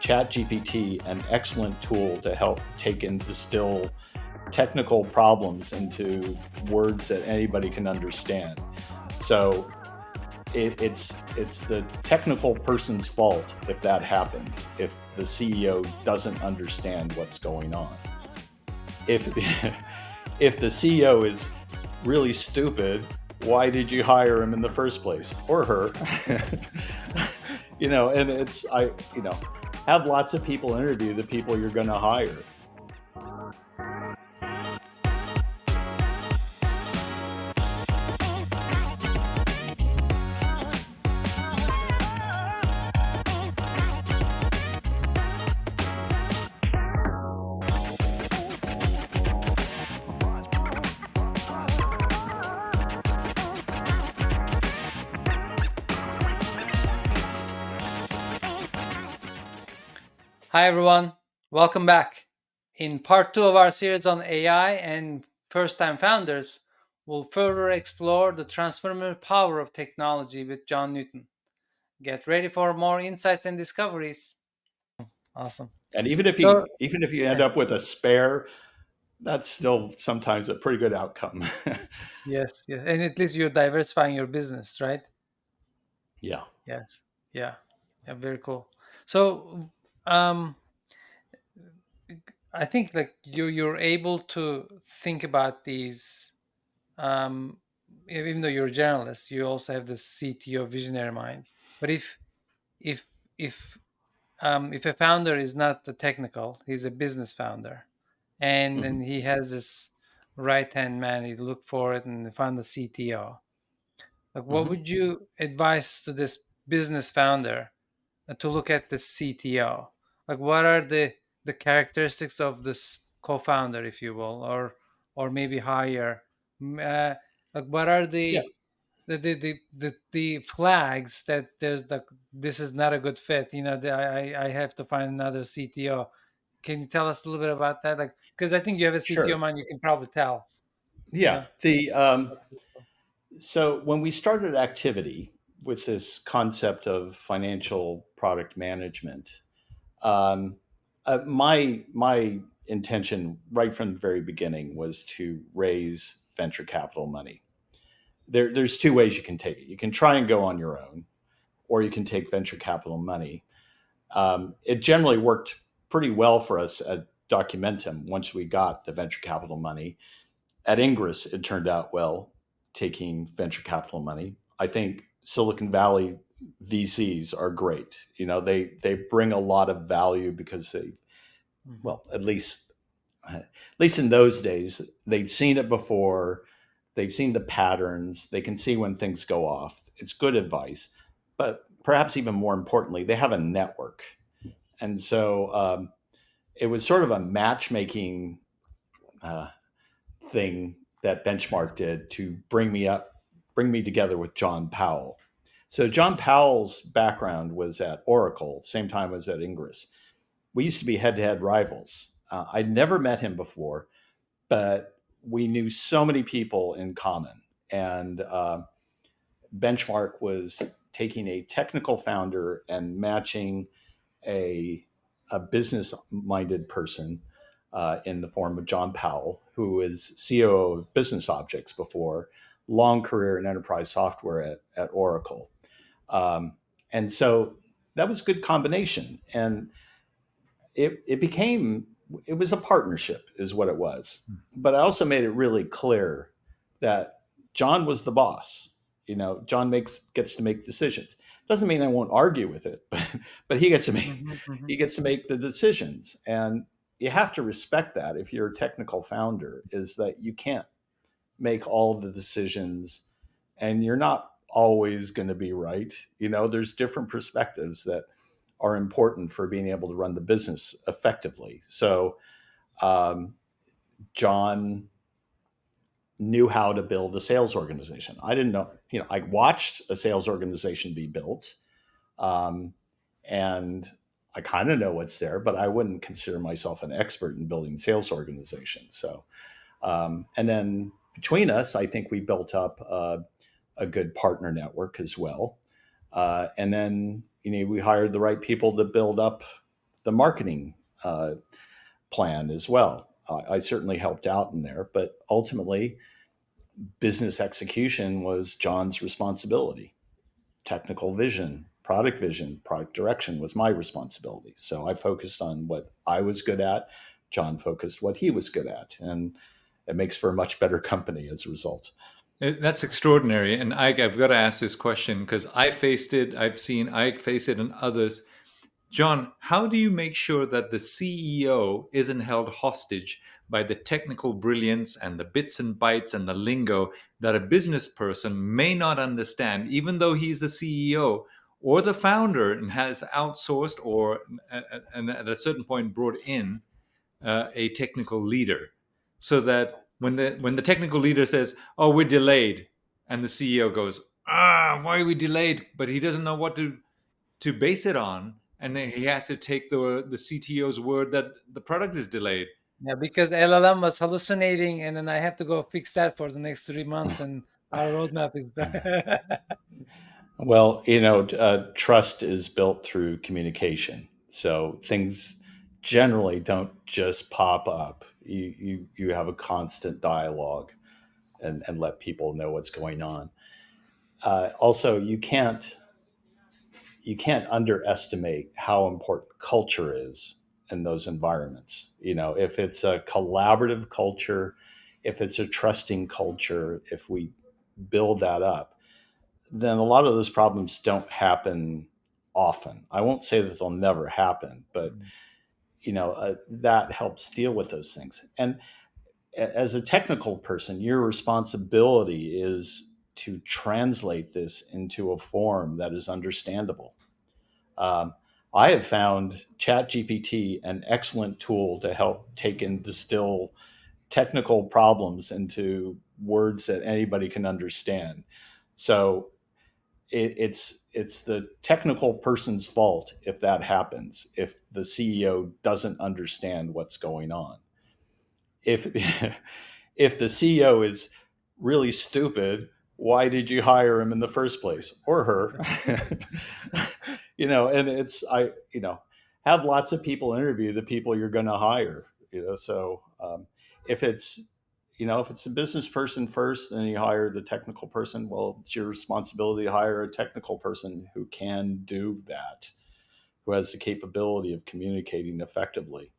ChatGPT an excellent tool to help take and distill technical problems into words that anybody can understand. So it's the technical person's fault if that happens, if the CEO doesn't understand what's going on. If if the CEO is really stupid, why did you hire him in the first place, or her? And have lots of people interview the people you're going to hire. Hi everyone, welcome back. In part 2 of our series on AI and first-time founders, we'll further explore the transformative power of technology with John Newton. Get ready for more insights and discoveries. Awesome. And even if you end up with a spare, that's still sometimes a pretty good outcome. Yes, and at least you're diversifying your business, right? Yeah. Yes, yeah, very cool. So, I think like you're able to think about these. Even though you're a journalist, you also have the CTO visionary mind. But if if if a founder is not the technical, he's a business founder, and Mhm. then he has this right hand man. He look for it and find the CTO. Like, what Mhm. would you advise to this business founder to look at the CTO? Like, what are the characteristics of this co-founder, if you will, or maybe higher? Like, what are Yeah. the flags that this is not a good fit? I have to find another CTO. Can you tell us a little bit about that? Like, because I think you have a CTO Sure. mind, you can probably tell. Yeah. Yeah. So when we started activity with this concept of financial product management, um, my intention right from the very beginning was to raise venture capital money. There's two ways you can take it. You can try and go on your own, or you can take venture capital money. It generally worked pretty well for us at Documentum once we got the venture capital money. At Ingress, it turned out well taking venture capital money. I think Silicon Valley VCs are great. They bring a lot of value because Mhm. at least in those days, they've seen it before. They've seen the patterns. They can see when things go off. It's good advice. But perhaps even more importantly, they have a network. And so it was sort of a matchmaking uh, thing that Benchmark did to bring me together with John Powell. So John Powell's background was at Oracle, same time as at Ingress. We used to be head-to-head rivals. I'd never met him before, but we knew so many people in common. And Benchmark was taking a technical founder and matching a, a business minded person in the form of John Powell, who is COO of Business Objects before, long career in enterprise software at Oracle. Um, and so that was a good combination. And it was a partnership, is what it was. But I also made it really clear that John was the boss. John gets to make decisions. Doesn't mean I won't argue with it, but he gets to make Mhm, mhm. he gets to make the decisions. And you have to respect that if you're a technical founder, is that you can't make all the decisions, and you're not always going to be right. There's different perspectives that are important for being able to run the business effectively. So um, John knew how to build a sales organization. I didn't know. I watched a sales organization be built, um, and I kind of know what's there, but I wouldn't consider myself an expert in building sales organizations. So, and then between us, I think we built up a good partner network as well. And then we hired the right people to build up the marketing uh, plan as well. I certainly helped out in there, but ultimately, business execution was John's responsibility. Technical vision, product direction was my responsibility. So I focused on what I was good at. John focused what he was good at, and it makes for a much better company as a result. That's extraordinary. And I've got to ask this question because I faced it, I face it, and others. John, how do you make sure that the CEO isn't held hostage by the technical brilliance and the bits and bytes and the lingo that a business person may not understand, even though he's the CEO or the founder and has outsourced or and at a certain point brought in a technical leader, so that when the technical leader says, "Oh, we're delayed," and the CEO goes, "Ah, why are we delayed?" But he doesn't know what to base it on, and then he has to take the CTO's word that the product is delayed. Yeah, because LLM was hallucinating, and then I have to go fix that for the next 3 months, and our roadmap is bad. Well, trust is built through communication. So things generally don't just pop up. You have a constant dialogue and let people know what's going on. Also, you can't underestimate how important culture is in those environments. If it's a collaborative culture, if it's a trusting culture, if we build that up, then a lot of those problems don't happen often. I won't say that they'll never happen, but that helps deal with those things. And as a technical person, your responsibility is to translate this into a form that is understandable. Um, I have found ChatGPT an excellent tool to help take and distill technical problems into words that anybody can understand. So it's the technical person's fault if that happens, if the CEO doesn't understand what's going on. If if the CEO is really stupid, why did you hire him in the first place, or her? And it's I have lots of people interview the people you're going to hire. So if it's if it's a business person first and you hire the technical person, well, it's your responsibility to hire a technical person who can do that, who has the capability of communicating effectively,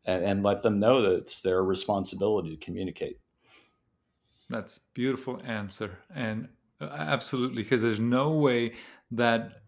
and let them know that it's their responsibility to communicate. That's a beautiful answer. And absolutely, because there's no way that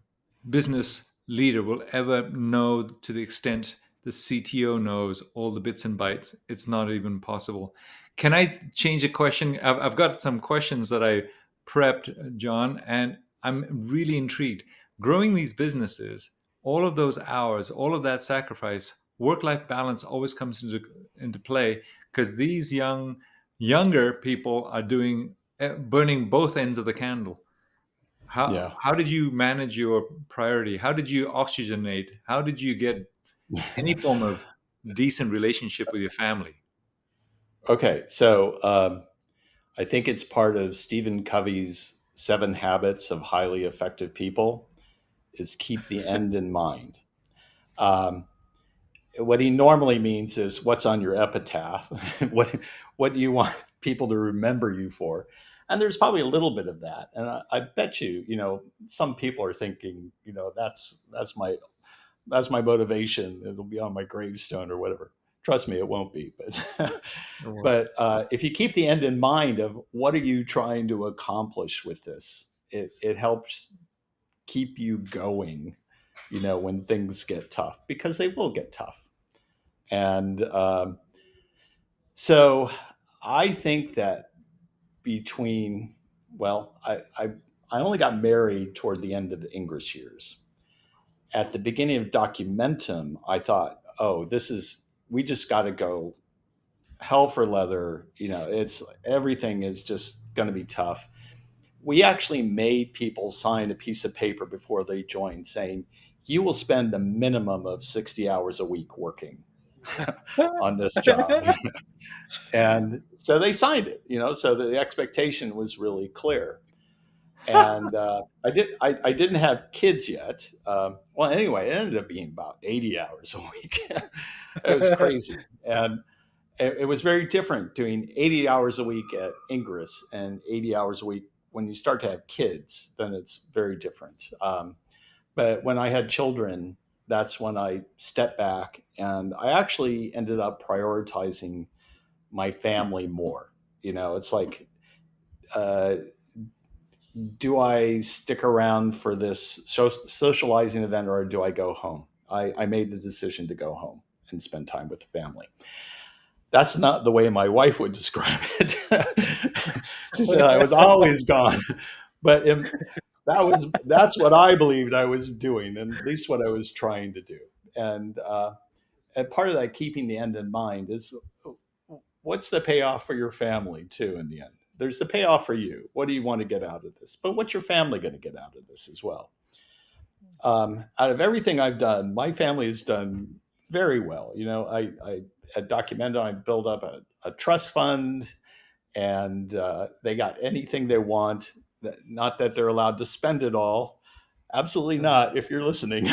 business leader will ever know to the extent the CTO knows all the bits and bytes. It's not even possible. Can I change a question? I've got some questions that I prepped, John, and I'm really intrigued. Growing these businesses, all of those hours, all of that sacrifice, work-life balance always comes into play because these younger people are doing burning both ends of the candle. how Yeah. how did you manage your priority? How did you oxygenate? How did you get any form of decent relationship with your family? Okay, so I think it's part of Stephen Covey's 7 Habits of Highly Effective People is keep the end in mind. Um, what he normally means is what's on your epitaph. what do you want people to remember you for? And there's probably a little bit of that. And I bet some people are thinking, that's my motivation. It'll be on my gravestone or whatever. Trust me, it won't be. But Or but if you keep the end in mind of what are you trying to accomplish with this, it helps keep you going. When things get tough, because they will get tough. And so I think that between well, I only got married toward the end of the English years. At the beginning of Documentum, I thought, oh, we just got to go hell for leather. It's everything is just going to be tough. We actually made people sign a piece of paper before they joined saying, you will spend a minimum of 60 hours a week working on this job. And so they signed it, so the expectation was really clear. And I didn't have kids yet. Well, anyway, it ended up being about 80 hours a week. It was crazy. And it was very different doing 80 hours a week at Ingress and 80 hours a week when you start to have kids. Then it's very different. But when I had children, that's when I stepped back and I actually ended up prioritizing my family more. It's like, uh, do I stick around for this socializing event or do I go home? I made the decision to go home and spend time with the family. That's not the way my wife would describe it. She said I was always gone, but that's what I believed I was doing, and at least what I was trying to do. And part of that, keeping the end in mind, is what's the payoff for your family too. In the end, there's the payoff for you. What do you want to get out of this? But what's your family going to get out of this as well? Out of everything I've done, my family has done very well. I at Documentum, I built up a trust fund, and they got anything they want. Not that they're allowed to spend it all. Absolutely not. If you're listening,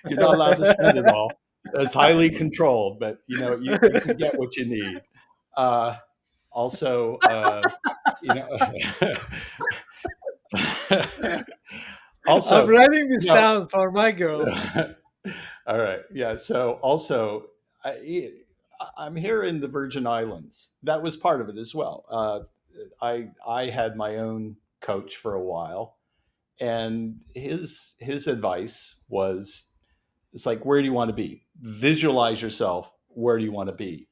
you're not allowed to spend it all. It's highly controlled, but you can get what you need. Uh, also, you know, I'm also, writing this you know, down for my girls. all right, yeah. So also, I'm here in the Virgin Islands. That was part of it as well. I had my own coach for a while, and his advice was, it's like, where do you want to be? Visualize yourself. Where do you want to be?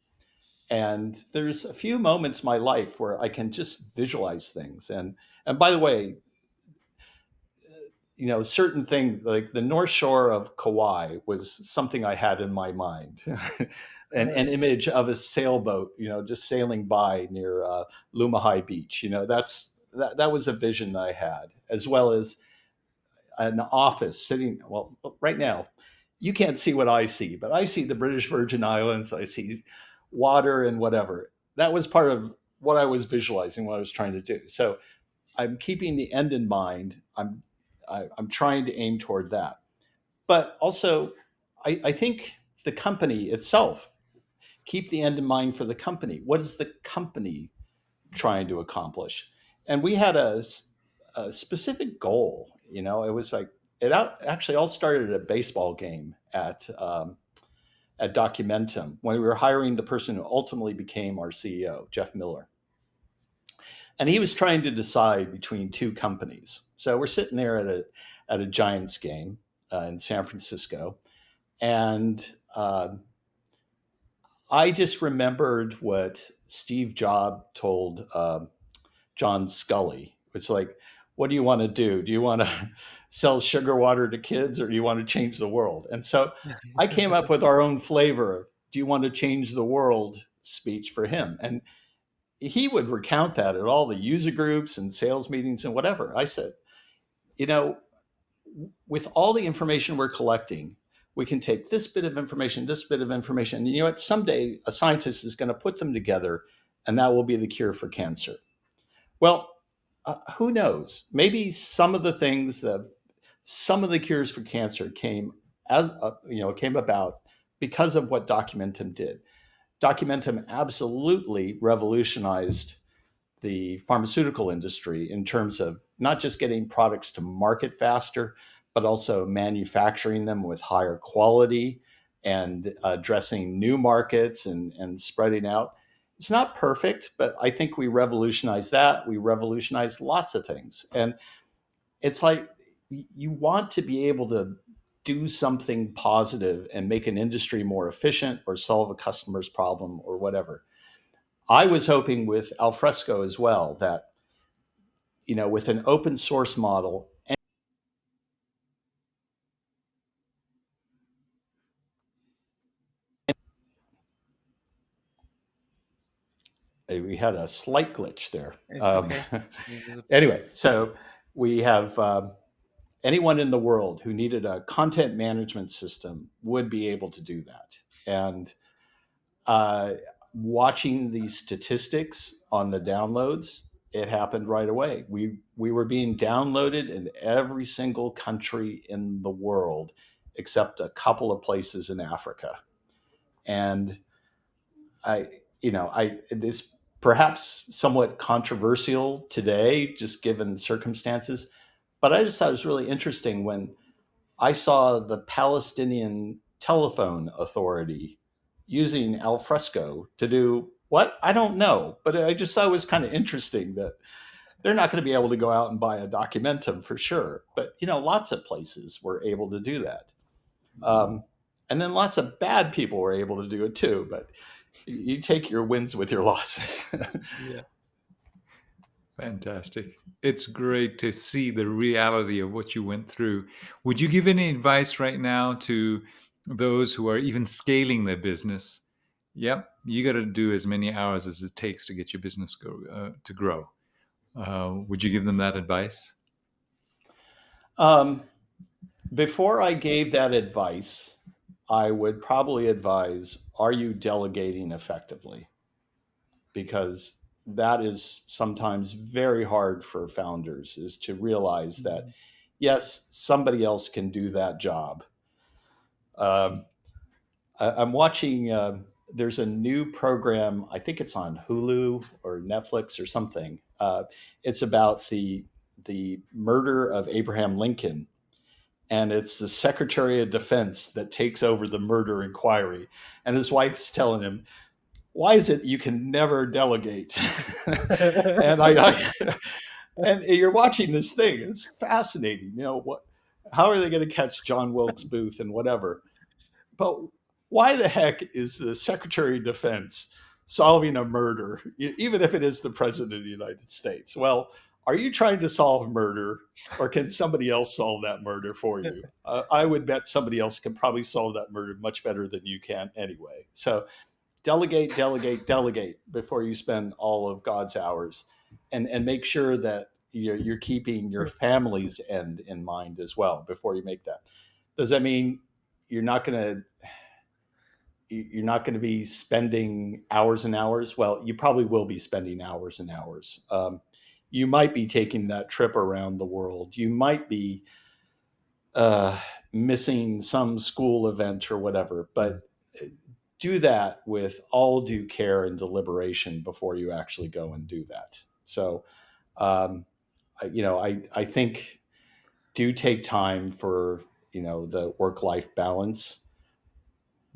And there's a few moments in my life where I can just visualize things. And by the way, certain things like the North Shore of Kauai was something I had in my mind. An image of a sailboat, just sailing by near Lumahai Beach. That was a vision that I had, as well as an office sitting. Well, right now, you can't see what I see, but I see the British Virgin Islands. I see water and whatever. That was part of what I was visualizing, what I was trying to do. So I'm keeping the end in mind. I'm trying to aim toward that. But also, I think the company itself, keep the end in mind for the company. What is the company trying to accomplish? And we had a specific goal. It was like actually all started at a baseball game at Documentum when we were hiring the person who ultimately became our CEO, Jeff Miller. And he was trying to decide between two companies. So we're sitting there at a Giants game in San Francisco, and I just remembered what Steve Jobs told John Scully. It's like, what do you want to do? Do you want to sell sugar water to kids, or do you want to change the world? And so I came up with our own flavor of "Do you want to change the world?" speech for him, and he would recount that at all the user groups and sales meetings and whatever. I said, you know, with all the information we're collecting, we can take this bit of information, this bit of information, and someday a scientist is going to put them together, and that will be the cure for cancer. Well, who knows? Maybe some of the cures for cancer came about because of what Documentum did. Documentum absolutely revolutionized the pharmaceutical industry in terms of not just getting products to market faster, but also manufacturing them with higher quality and addressing new markets and spreading out. It's not perfect, but I think we revolutionized that. We revolutionized lots of things. And it's like you want to be able to do something positive and make an industry more efficient or solve a customer's problem or whatever. I was hoping with Alfresco as well that, with an open source model, we had a slight glitch there. It's okay. Anyway, so we have anyone in the world who needed a content management system would be able to do that. And uh, watching the statistics on the downloads, it happened right away. We were being downloaded in every single country in the world except a couple of places in Africa. And I this perhaps somewhat controversial today, just given circumstances, but I just thought it was really interesting when I saw the Palestinian Telephone Authority using Alfresco to do what? I don't know, but I just thought it was kind of interesting that they're not going to be able to go out and buy a Documentum for sure, but lots of places were able to do that. Um, and then lots of bad people were able to do it too, but you take your wins with your losses. Yeah. Fantastic. It's great to see the reality of what you went through. Would you give any advice right now to those who are even scaling their business? Yep, you got to do as many hours as it takes to get your business to grow. Would you give them that advice? um, Before I gave that advice, I would probably advise, are you delegating effectively? Because that is sometimes very hard for founders, is to realize that yes, somebody else can do that job. um, I'm watching, there's a new program, I think it's on Hulu or Netflix or something. It's about the murder of Abraham Lincoln, and it's the Secretary of Defense that takes over the murder inquiry. And his wife's telling him, "Why is it you can never delegate?" and and you're watching this thing. It's fascinating. What? How are they going to catch John Wilkes Booth and whatever? But why the heck is the Secretary of Defense solving a murder, even if it is the President of the United States? Well, are you trying to solve murder, or can somebody else solve that murder for you? I would bet somebody else can probably solve that murder much better than you can anyway. So delegate, delegate, delegate before you spend all of God's hours, and make sure that you're keeping your family's end in mind as well before you make that. Does that mean you're not going to you're not going to be spending hours and hours? Well, you probably will be spending hours and hours. You might be taking that trip around the world. You might be uh, missing some school event or whatever, but do that with all due care and deliberation before you actually go and do that. So, um, I think do take time for the work life balance,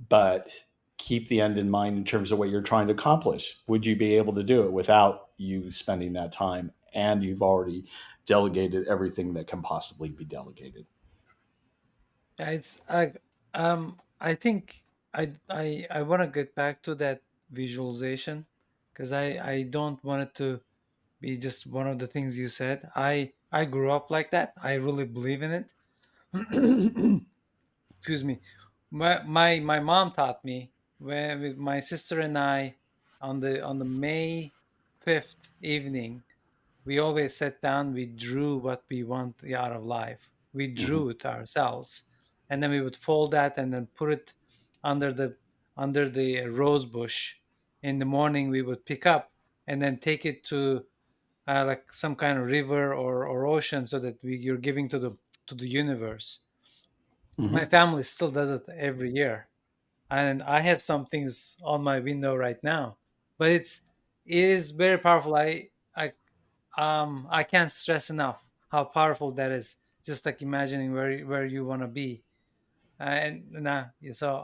but keep the end in mind in terms of what you're trying to accomplish. Would you be able to do it without you spending that time, and you've already delegated everything that can possibly be delegated? Yeah, I think I want to get back to that visualization, because I don't want it to be just one of the things you said. I grew up like that. I really believe in it. Excuse me. My mom taught me, when with my sister and I, on the May 5th evening, we always sat down, we drew what we want out of life. We Hmm. drew it ourselves. And then we would fold that and then put it under the rose bush. In the morning we would pick up and then take it to, like some kind of river or ocean, so that you're giving to the universe. My Hmm. family still does it every year. And I have some things on my window right now. But it is very powerful. I can't stress enough how powerful that is. Just like imagining where you want to be, and nah, so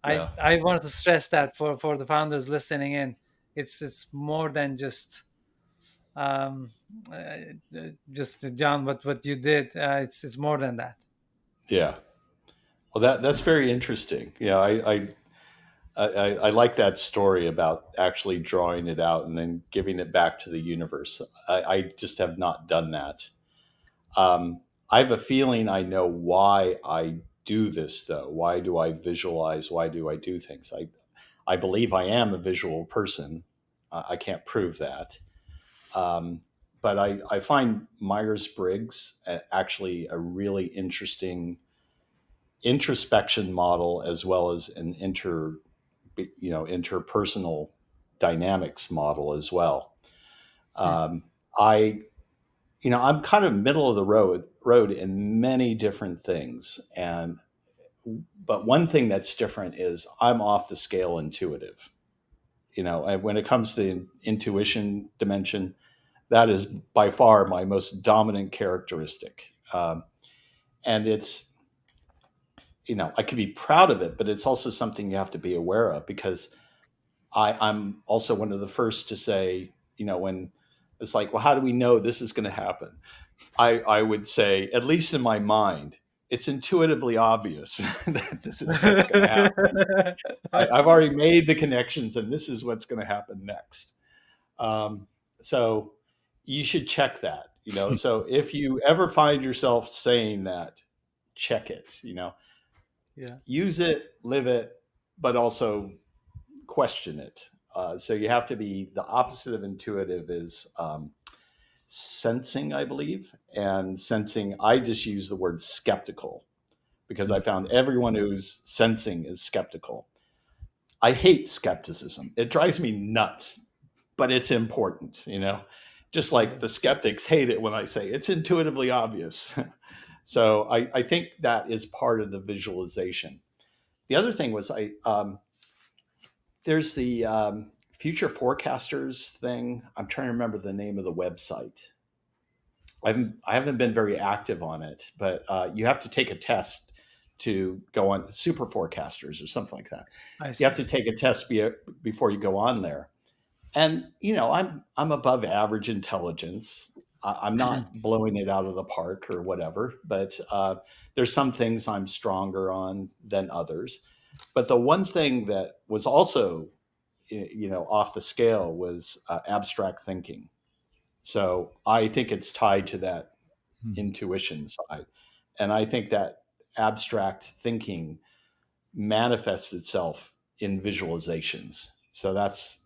Yeah. I wanted to stress that for the founders listening in. It's more than um, just John, what you did. It's more than that. Yeah. Well, that's very interesting. I like that story about actually drawing it out and then giving it back to the universe. I just have not done that. Um, I have a feeling I know why I do this, though. Why do I visualize? Why do I do things? I believe I am a visual person. I can't prove that. Um, but I find Myers Briggs actually a really interesting introspection model, as well as an interpersonal dynamics model as well. I, I'm kind of middle of the road in many different things, and but one thing that's different is I'm off the scale intuitive. When it comes to intuition dimension, that is by far my most dominant characteristic. And it's, I can be proud of it, but it's also something you have to be aware of, because I'm also one of the first to say, when it's like, well, how do we know this is going to happen? I would say, at least in my mind, it's intuitively obvious that this is what's going to happen. I've already made the connections, and this is what's going to happen next. Um, so you should check that. So if you ever find yourself saying that, check it. Yeah. Use it, live it, but also question it. So you have to be, the opposite of intuitive is sensing, I believe. And sensing, I just use the word skeptical, because I found everyone who's sensing is skeptical. I hate skepticism. It drives me nuts, but it's important, just like Yeah. the skeptics hate it when I say it's intuitively obvious. So I think that is part of the visualization. The other thing was, there's the future forecasters thing. I'm trying to remember the name of the website. I haven't been very active on it, but you have to take a test to go on super forecasters or something like that. I You have see. to take a test before you go on there. And I'm above average intelligence. I'm not blowing it out of the park or whatever, but there's some things I'm stronger on than others. But the one thing that was also off the scale was abstract thinking. So I think it's tied to that intuition side. And I think that abstract thinking manifests itself in visualizations. So that's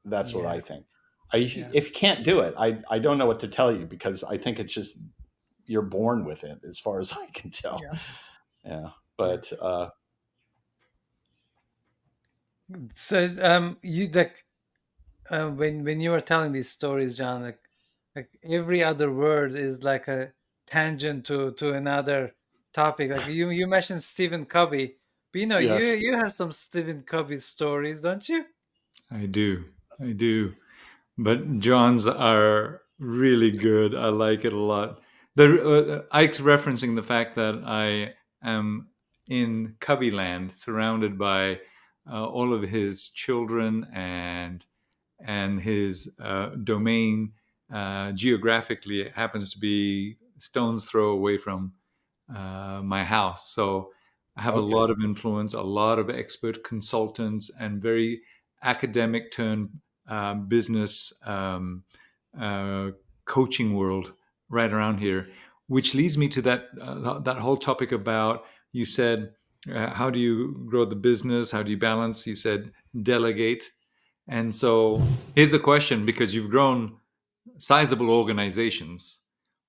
what Yeah. I think. Yeah. If you can't do it, I don't know what to tell you, because I think it's just you're born with it, as far as I can tell. Yeah. Yeah, Yeah. but So you like when you were telling these stories, John, like every other word is like a tangent to another topic. Like you mentioned Stephen Covey, but yes, you have some Stephen Covey stories, don't you? I do. I do. But John's are really good. I like it a lot. Ike's referencing the fact that I am in Cubbyland, surrounded by all of his children and his domain geographically happens to be stone's throw away from my house. So I have a okay, lot of influence, a lot of expert consultants, and very academic turned business uh, coaching world right around here. Which leads me to that whole topic about, you said, how do you grow the business? How do you balance? You said delegate. And so here's the question, because you've grown sizable organizations.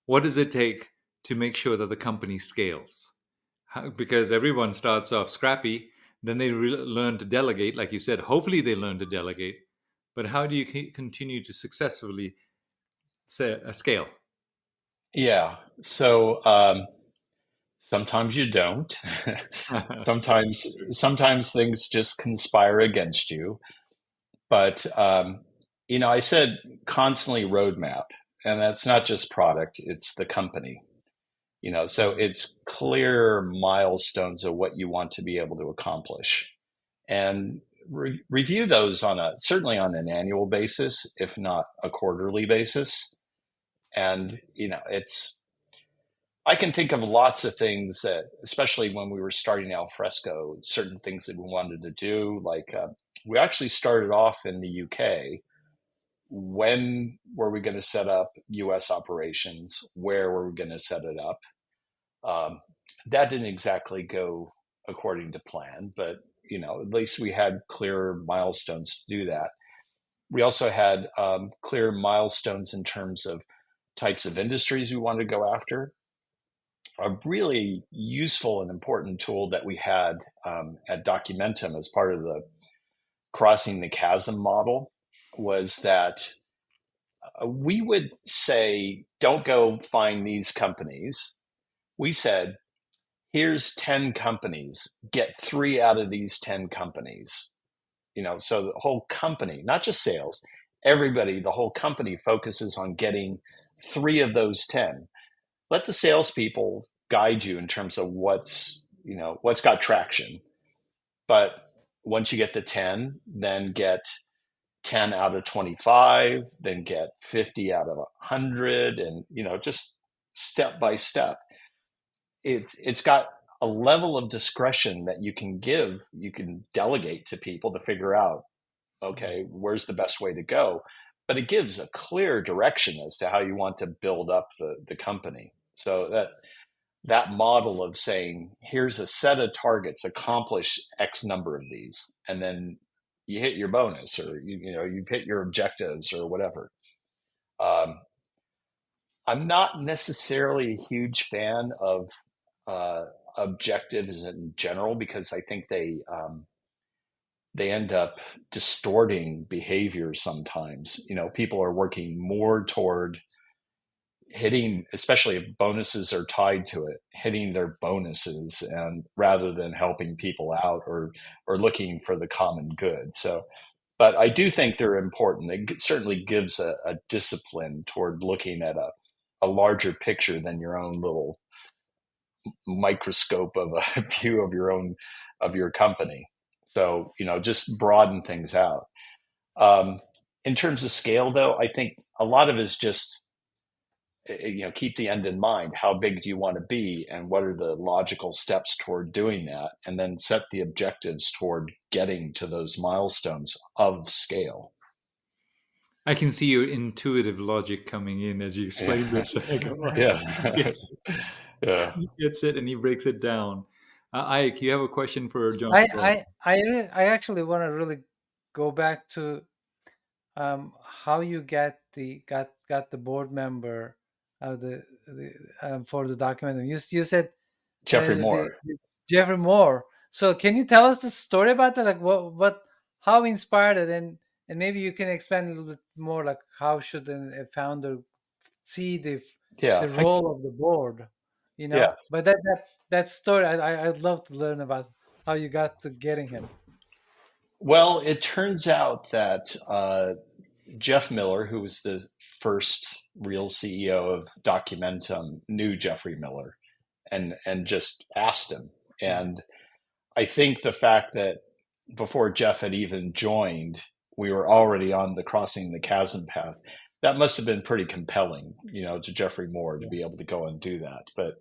What does it take to make sure that the company scales? Because everyone starts off scrappy, then they learn to delegate, like you said. Hopefully, they learn to delegate. But how do you continue to successfully scale? yeah. So sometimes you don't. Sometimes things just conspire against you. But I said constantly roadmap, and that's not just product; it's the company. So it's clear milestones of what you want to be able to accomplish, and review those certainly on an annual basis, if not a quarterly basis. And it's I can think of lots of things that, especially when we were starting Alfresco, certain things that we wanted to do. Like we actually started off in the UK. When were we going to set up US operations? Where were we going to set it up? Um, that didn't exactly go according to plan, but at least we had clear milestones to do that. We also had clear milestones in terms of types of industries we wanted to go after. A really useful and important tool that we had at Documentum as part of the crossing the chasm model was that we would say, don't go find these companies. We said, here's 10 companies, get 3 out of these 10 companies. So the whole company, not just sales, everybody, the whole company focuses on getting 3 of those 10. Let the salespeople guide you in terms of what's got traction. But once you get the 10, then get 10 out of 25, then get 50 out of 100, and just step by step. It's got a level of discretion that you can delegate to people to figure out, okay, where's the best way to go. But it gives a clear direction as to how you want to build up the company. So that model of saying, here's a set of targets, accomplish X number of these, and then you hit your bonus, or you've hit your objectives or whatever. I'm not necessarily a huge fan of objectives in general, because I think they end up distorting behavior sometimes. People are working more toward hitting, especially if bonuses are tied to it, hitting their bonuses, and rather than helping people out or looking for the common good. So, but I do think they're important. It certainly gives a discipline toward looking at a larger picture than your own little microscope of a view of your company. So, just broaden things out. In terms of scale, though, I think a lot of it is just, keep the end in mind. How big do you want to be, and what are the logical steps toward doing that? And then set the objectives toward getting to those milestones of scale. I can see your intuitive logic coming in as you explain this. Yeah. Yeah. He gets it and he breaks it down. Ike, you have a question for John? I actually want to really go back to how you got the board member for the document. You said Jeffrey Moore. Jeffrey Moore. So can you tell us the story about that? Like what how inspired it, and maybe you can expand a little bit more, like how should a founder see the role of the board, Yeah. But that story, I'd love to learn about how you got to getting him. Well, it turns out that Jeff Miller, who was the first real CEO of Documentum, knew Jeffrey Miller and just asked him. And I think the fact that before Jeff had even joined, we were already on the crossing the chasm path, that must have been pretty compelling, to Jeffrey Moore to be able to go and do that. But,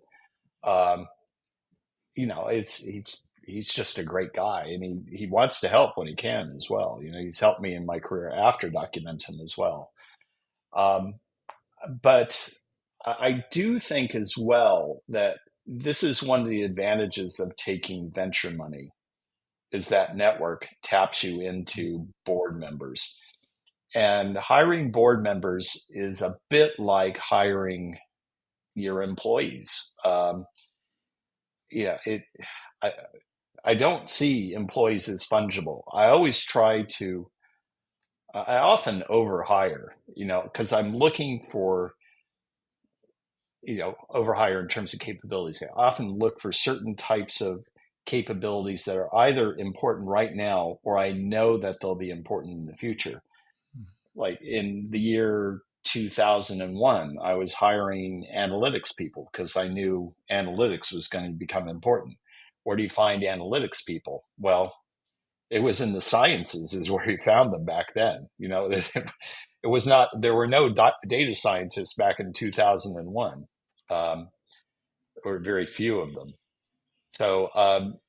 he's just a great guy, and he wants to help when he can as well. He's helped me in my career after Documentum as well. But I do think as well that this is one of the advantages of taking venture money, is that network taps you into board members. And hiring board members is a bit like hiring your employees. I don't see employees as fungible. I often overhire, because I'm looking for, overhire in terms of capabilities. I often look for certain types of capabilities that are either important right now, or I know that they'll be important in the future. Like in the year 2001, I was hiring analytics people because I knew analytics was going to become important. Where do you find analytics people? Well, it was in the sciences is where you found them back then. It was not, there were no data scientists back in 2001, or very few of them. So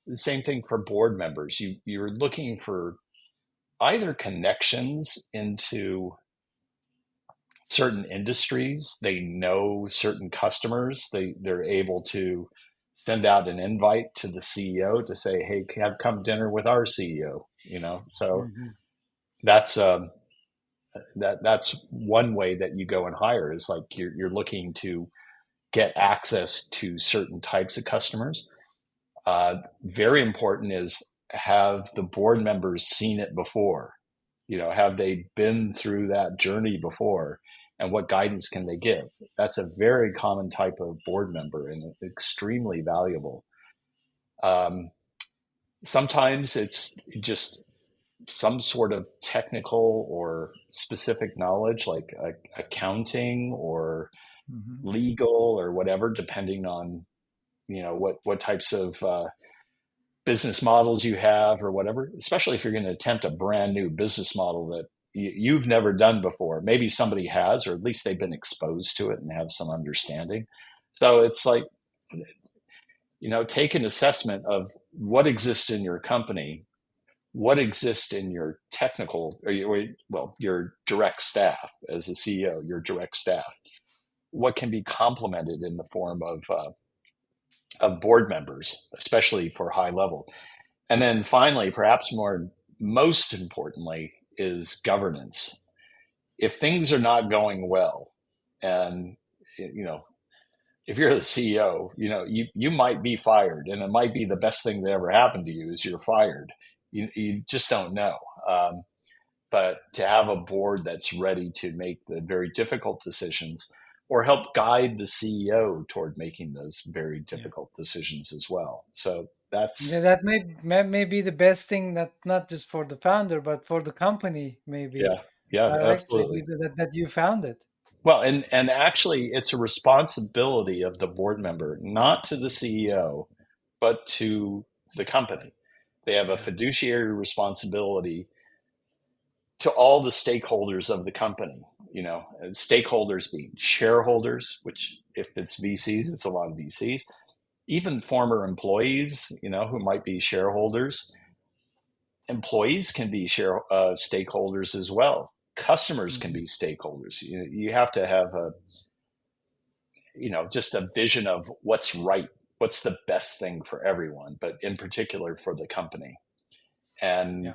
the same thing for board members. You're looking for either connections into certain industries. They know certain customers. They're able to send out an invite to the CEO to say, "Hey, come dinner with our CEO." So that's one way that you go and hire, is like you're looking to get access to certain types of customers. Very important is, have the board members seen it before? Have they been through that journey before? And what guidance can they give? That's a very common type of board member and extremely valuable. Um, Sometimes it's just some sort of technical or specific knowledge, like accounting or Hmm. legal or whatever, depending on what types of business models you have or whatever. Especially if you're going to attempt a brand new business model that you've never done before. Maybe somebody has, or at least they've been exposed to it and have some understanding. So it's like, take an assessment of what exists in your company, what exists in your technical, your direct staff as a CEO, your direct staff, what can be complemented in the form of board members, especially for high level. And then finally, perhaps most importantly, is governance. If things are not going well, and you know, if you're the CEO, you might be fired, and it might be the best thing that ever happened to you is you're fired. You just don't know. But to have a board that's ready to make the very difficult decisions or help guide the CEO toward making those very Yeah. difficult decisions as well. So Yeah, that's, that may be the best thing, that not just for the founder, but for the company, maybe yeah, yeah, directly absolutely. that you found it. Well, and actually, it's a responsibility of the board member, not to the CEO, but to the company. They have a Yeah. fiduciary responsibility to all the stakeholders of the company. Stakeholders being shareholders, which if it's VCs, it's a lot of VCs, even former employees, who might be shareholders. Employees can be stakeholders as well. Customers can Mhm. be stakeholders. You have to have just a vision of what's right, what's the best thing for everyone, but in particular for the company. And Yeah.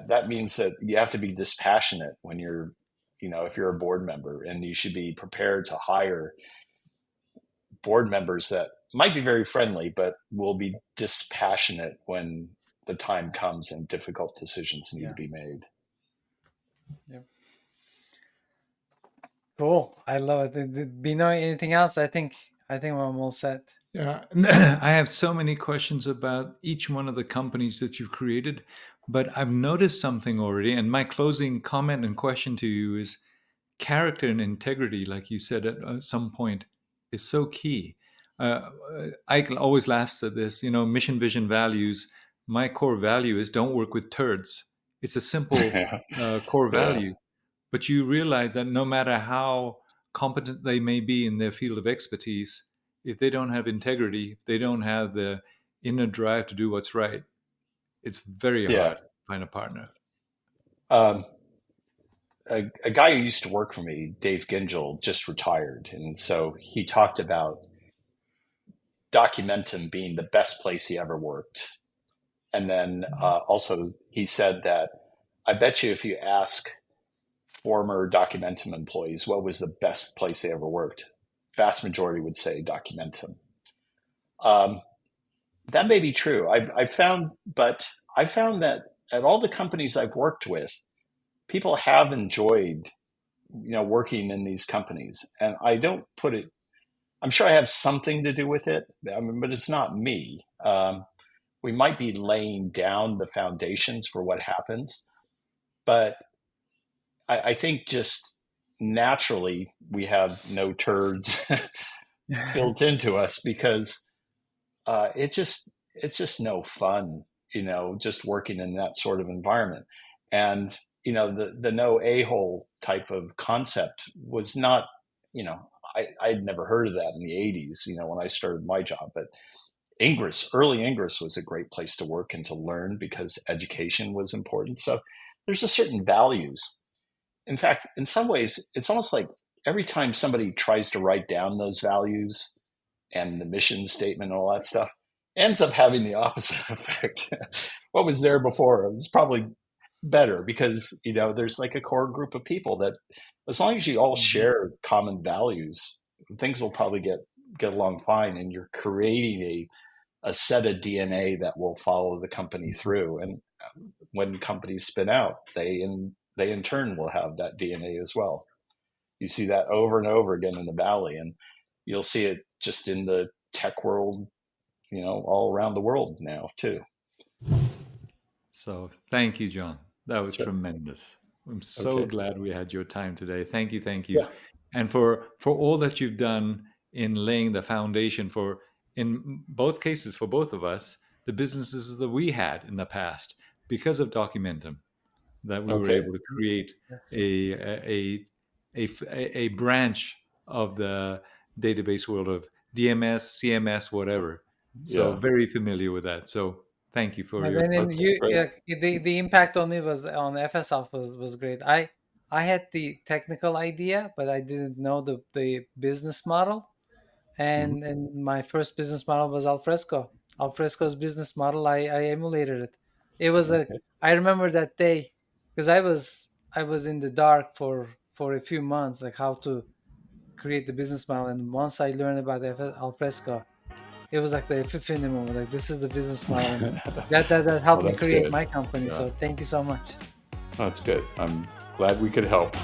that means that you have to be dispassionate when if you're a board member, and you should be prepared to hire board members that might be very friendly, but will be dispassionate when the time comes and difficult decisions need to Yeah. be made. Yeah. Cool. I love it. Bino, anything else? I think I'm all set. Yeah, I have so many questions about each one of the companies that you've created, but I've noticed something already. And my closing comment and question to you is character and integrity, like you said at some point, is so key. I always laughs at this, mission, vision, values. My core value is don't work with turds. It's a simple Yeah, core yeah, value, but you realize that no matter how competent they may be in their field of expertise, if they don't have integrity, if they don't have the inner drive to do what's right, it's very yeah. hard to find a partner. Um, a guy who used to work for me, Dave Gingell, just retired, and so he talked about Documentum being the best place he ever worked. And then also, he said that I bet you if you ask former Documentum employees what was the best place they ever worked, vast majority would say Documentum. Um, that may be true. But I found that at all the companies I've worked with, people have enjoyed, working in these companies, and I don't put it. I'm sure I have something to do with it, but it's not me. We might be laying down the foundations for what happens, but I think just naturally we have no turds built into us because it's just no fun, just working in that sort of environment. And the no a-hole type of concept was not, I'd never heard of that in the 80s, when I started my job. But early Ingress was a great place to work and to learn because education was important. So there's a certain values. In fact, in some ways, it's almost like every time somebody tries to write down those values and the mission statement and all that stuff, ends up having the opposite effect. What was there before was probably better because there's like a core group of people that, as long as you all Mhm. share common values, things will probably get along fine, and you're creating a set of DNA that will follow the company through. And when companies spin out, they in turn will have that DNA as well. You see that over and over again in the Valley, and you'll see it just in the tech world, all around the world now too. So thank you, John. That was Sure. tremendous. I'm so Okay. glad we had your time today. Thank you, thank you. Yeah. And for all that you've done in laying the foundation for, in both cases, for both of us, the businesses that we had in the past, because of Documentum, that we were Okay. able to create Yes. a branch of the database world of DMS, CMS, whatever. So Yeah. very familiar with that. So thank you for And your then in Okay. you, Great. the impact on me was on FSL was great. I had the technical idea, but I didn't know the business model. Mhm. And my first business model was Alfresco. Alfresco's business model, I emulated it. It was a Okay. I remember that day because I was in the dark for a few months, like how to create the business model. And once I learned about Alfresco, it was like the epiphany moment. Like this is the business model, and that Well, helped me that's create good. my company. Yeah, So thank you so much. that's good. I'm glad we could help.